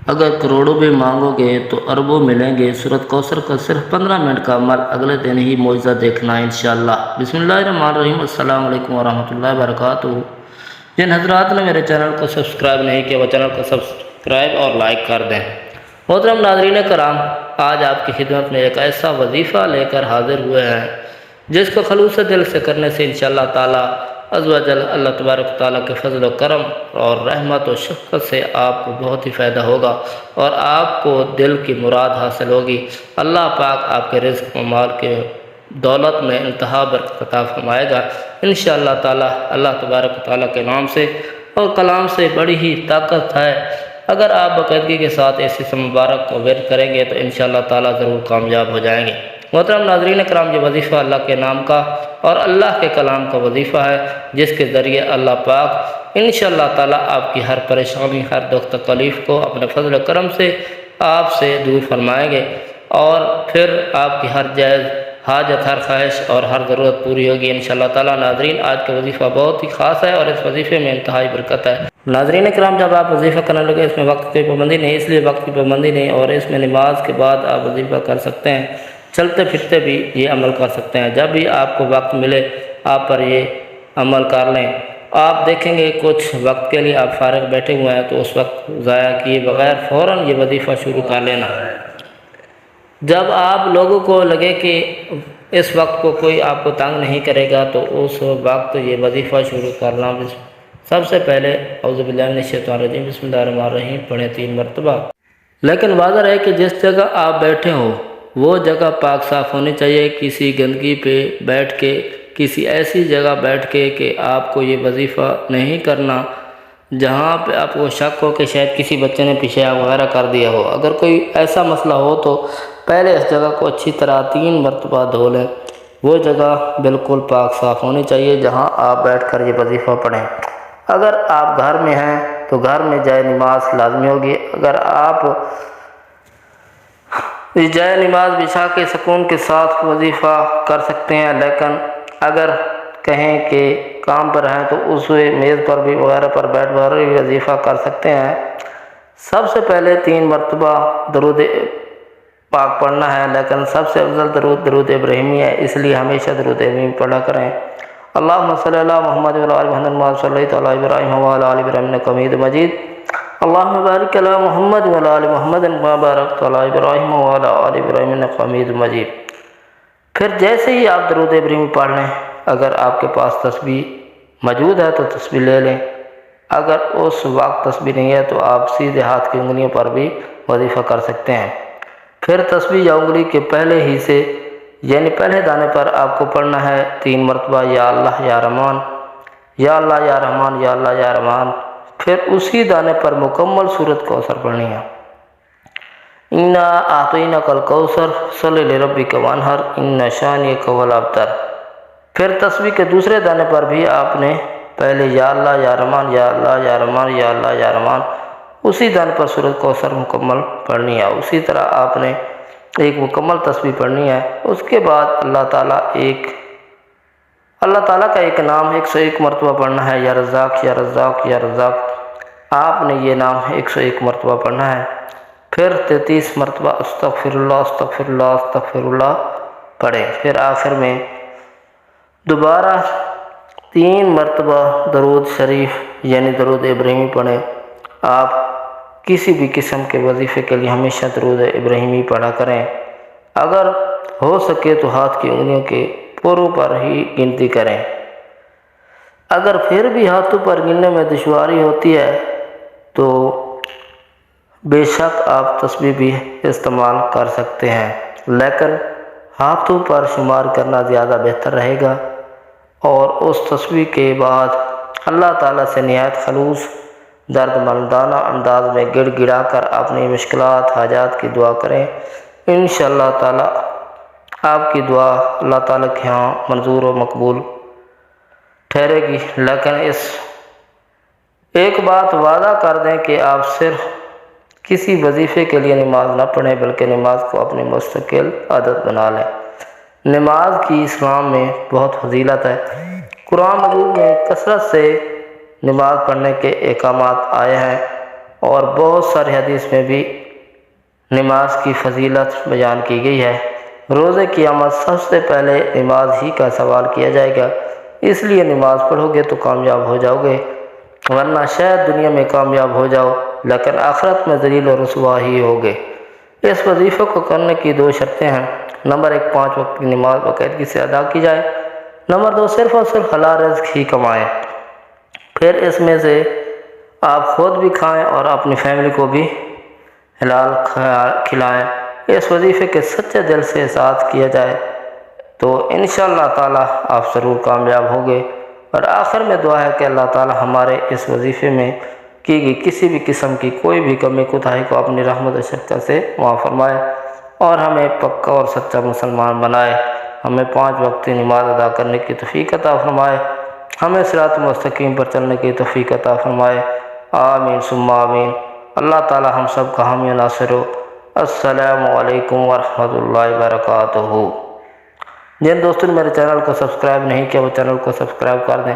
اگر کروڑوں بھی مانگو گے تو اربوں ملیں گے۔ سورۃ کوثر کا صرف 15 منٹ کا عمل اگلے دن ہی معجزہ دیکھنا ہے انشاءاللہ۔ بسم اللہ الرحمن الرحیم۔ السلام علیکم ورحمۃ اللہ وبرکاتہ۔ جن حضرات نے میرے چینل کو سبسکرائب نہیں کیا وہ چینل کو سبسکرائب اور لائک کر دیں۔ محترم ناظرین کرام، آج آپ کی خدمت میں ایک ایسا وظیفہ لے کر حاضر ہوئے ہیں جس کو خلوص دل سے کرنے سے انشاءاللہ تعالی عز و جل اللہ تبارک تعالیٰ کے فضل و کرم اور رحمت و شفقت سے آپ کو بہت ہی فائدہ ہوگا اور آپ کو دل کی مراد حاصل ہوگی۔ اللہ پاک آپ کے رزق و مال کے دولت میں انتہا برکت عطا فرمائے گا انشاءاللہ تعالیٰ۔ اللہ تبارک تعالیٰ کے نام سے اور کلام سے بڑی ہی طاقت ہے۔ اگر آپ باقاعدگی کے ساتھ اس مبارک کو ورد کریں گے تو انشاءاللہ تعالیٰ ضرور کامیاب ہو جائیں گے۔ محترم ناظرین کرام، یہ وظیفہ اللہ کے نام کا اور اللہ کے کلام کا وظیفہ ہے جس کے ذریعے اللہ پاک انشاءاللہ تعالیٰ آپ کی ہر پریشانی، ہر دکھ تکلیف کو اپنے فضل و کرم سے آپ سے دور فرمائیں گے اور پھر آپ کی ہر جائز حاجت، ہر خواہش اور ہر ضرورت پوری ہوگی انشاءاللہ تعالیٰ۔ ناظرین، آج کا وظیفہ بہت ہی خاص ہے اور اس وظیفے میں انتہائی برکت ہے۔ ناظرین کرام، جب آپ وظیفہ کرنے لگے اس میں وقت کی پابندی نہیں، اس لیے وقت کی پابندی نہیں اور اس میں نماز کے بعد آپ وظیفہ کر سکتے ہیں، چلتے پھرتے بھی یہ عمل کر سکتے ہیں۔ جب بھی آپ کو وقت ملے آپ پر یہ عمل کر لیں۔ آپ دیکھیں گے کچھ وقت کے لیے آپ فارغ بیٹھے ہوئے ہیں تو اس وقت ضائع کیے بغیر فوراً یہ وظیفہ شروع کر لینا۔ جب آپ لوگوں کو لگے کہ اس وقت کو کوئی آپ کو تنگ نہیں کرے گا تو اس وقت یہ وظیفہ شروع کرنا۔ سب سے پہلے اعوذ باللہ من الشیطان الرجیم بسم اللہ الرحمن الرحیم پڑھیں 3 مرتبہ۔ لیکن واضح ہے کہ جس جگہ آپ بیٹھے ہو وہ جگہ پاک صاف ہونی چاہیے۔ کسی گندگی پہ بیٹھ کے، کسی ایسی جگہ بیٹھ کے کہ آپ کو یہ وظیفہ نہیں کرنا جہاں پہ آپ کو شک ہو کہ شاید کسی بچے نے پیشاب وغیرہ کر دیا ہو۔ اگر کوئی ایسا مسئلہ ہو تو پہلے اس جگہ کو اچھی طرح 3 مرتبہ دھو لیں۔ وہ جگہ بالکل پاک صاف ہونی چاہیے جہاں آپ بیٹھ کر یہ وظیفہ پڑھیں۔ اگر آپ گھر میں ہیں تو گھر میں جائے نماز لازمی ہوگی۔ اگر آپ جائے نماز بچھا کے سکون کے ساتھ وظیفہ کر سکتے ہیں، لیکن اگر کہیں کہ کام پر ہیں تو اس میز پر بھی وغیرہ پر بیٹھ کر بھی وظیفہ کر سکتے ہیں۔ سب سے پہلے 3 مرتبہ درود پاک پڑھنا ہے، لیکن سب سے افضل درود ابراہیمی ہے، اس لیے ہمیشہ درود ابراہیمی پڑھا کریں۔ اللہم صلی اللہ محمد و علی محمد و صلی اللہ علیہ ابراہیم و علی آل ابراہیم انک حمید مجید۔ اللہم بارک علی محمد و علی آل محمد کما بارکت علی ابراہیم و علی آل ابراہیم انک حمید مجید۔ پھر جیسے ہی آپ درود ابراہیمی پڑھ لیں، اگر آپ کے پاس تسبیح موجود ہے تو تسبیح لے لیں۔ اگر اس وقت تسبیح نہیں ہے تو آپ سیدھے ہاتھ کی انگلیوں پر بھی وظیفہ کر سکتے ہیں۔ پھر تسبیح یا انگلی کے پہلے ہی سے یعنی پہلے دانے پر آپ کو پڑھنا ہے 3 مرتبہ یا اللہ یا رحمان، یا اللہ یا رحمان، یا اللہ یا رحمان۔ پھر اسی دانے پر مکمل سورۃ کوثر پڑھنی ہے۔ انا اعطیناک الکوثر صلی لربک وانحر ان شانئک هو الابتر۔ پھر تسبیح کے دوسرے دانے پر بھی آپ نے پہلے یا اللہ یا رحمان، یا اللہ یا رحمان، یا اللہ یا رحمان، اسی دانے پر سورۃ کوثر مکمل پڑھنی ہے۔ اسی طرح آپ نے ایک مکمل تسبیح پڑھنی ہے۔ اس کے بعد اللہ تعالیٰ کا ایک نام 101 مرتبہ پڑھنا ہے، یا رزاق یا رزاق یا رزاق۔ آپ نے یہ نام 101 مرتبہ پڑھنا ہے۔ پھر 33 مرتبہ استغفر اللہ استغفر اللہ استغفر اللہ پڑھیں۔ پھر آخر میں دوبارہ 3 مرتبہ درود شریف یعنی درود ابراہیمی پڑھیں۔ آپ کسی بھی قسم کے وظیفے کے لیے ہمیشہ درود ابراہیمی پڑھا کریں۔ اگر ہو سکے تو ہاتھ کی انگلیوں کے پوروں پر ہی گنتی کریں۔ اگر پھر بھی ہاتھوں پر گننے میں دشواری ہوتی ہے تو بے شک آپ تسبیح بھی استعمال کر سکتے ہیں، لیکن ہاتھوں پر شمار کرنا زیادہ بہتر رہے گا۔ اور اس تسبیح کے بعد اللہ تعالیٰ سے نہایت خلوص درد مندانہ انداز میں گڑ گڑا کر اپنی مشکلات حاجات کی دعا کریں۔ انشاءاللہ تعالیٰ آپ کی دعا اللہ تعالیٰ کے ہاں منظور و مقبول ٹھہرے گی۔ لیکن اس ایک بات وعدہ کر دیں کہ آپ صرف کسی وظیفے کے لیے نماز نہ پڑھیں بلکہ نماز کو اپنی مستقل عادت بنا لیں۔ نماز کی اسلام میں بہت فضیلت ہے۔ قرآن مجید میں کثرت سے نماز پڑھنے کے احکامات آئے ہیں۔ اور بہت ساری حدیث میں بھی نماز کی فضیلت بیان کی گئی ہے۔ روز قیامت سب سے پہلے نماز ہی کا سوال کیا جائے گا، اس لیے نماز پڑھو گے تو کامیاب ہو جاؤ گے، ورنہ شاید دنیا میں کامیاب ہو جاؤ لیکن آخرت میں ذلیل و رسوا ہی ہوگے۔ اس وظیفے کو کرنے کی 2 شرطیں ہیں۔ نمبر 1، 5 وقت کی نماز باقاعدگی سے ادا کی جائے۔ نمبر 2، صرف اور صرف حلال رزق ہی کمائیں، پھر اس میں سے آپ خود بھی کھائیں اور اپنی فیملی کو بھی حلال کھلائیں۔ اس وظیفے کے سچے دل سے ساتھ کیا جائے تو انشاءاللہ تعالی آپ ضرور کامیاب ہوگے۔ اور آخر میں دعا ہے کہ اللہ تعالی ہمارے اس وظیفے میں کی گئی کسی بھی قسم کی کوئی بھی کمی کوتاہی کو اپنی رحمت و شفقت سے معاف فرمائے اور ہمیں پکا اور سچا مسلمان بنائے، ہمیں 5 وقتی نماز ادا کرنے کی توفیق عطا فرمائے، ہمیں صراط مستقیم پر چلنے کی توفیق عطا فرمائے، آمین ثم آمین۔ اللہ تعالی ہم سب کا حامی و ناصر ہو۔ السلام علیکم ورحمۃ اللہ وبرکاتہ۔ جن دوستوں نے میرے چینل کو سبسکرائب نہیں کیا وہ چینل کو سبسکرائب کر دیں۔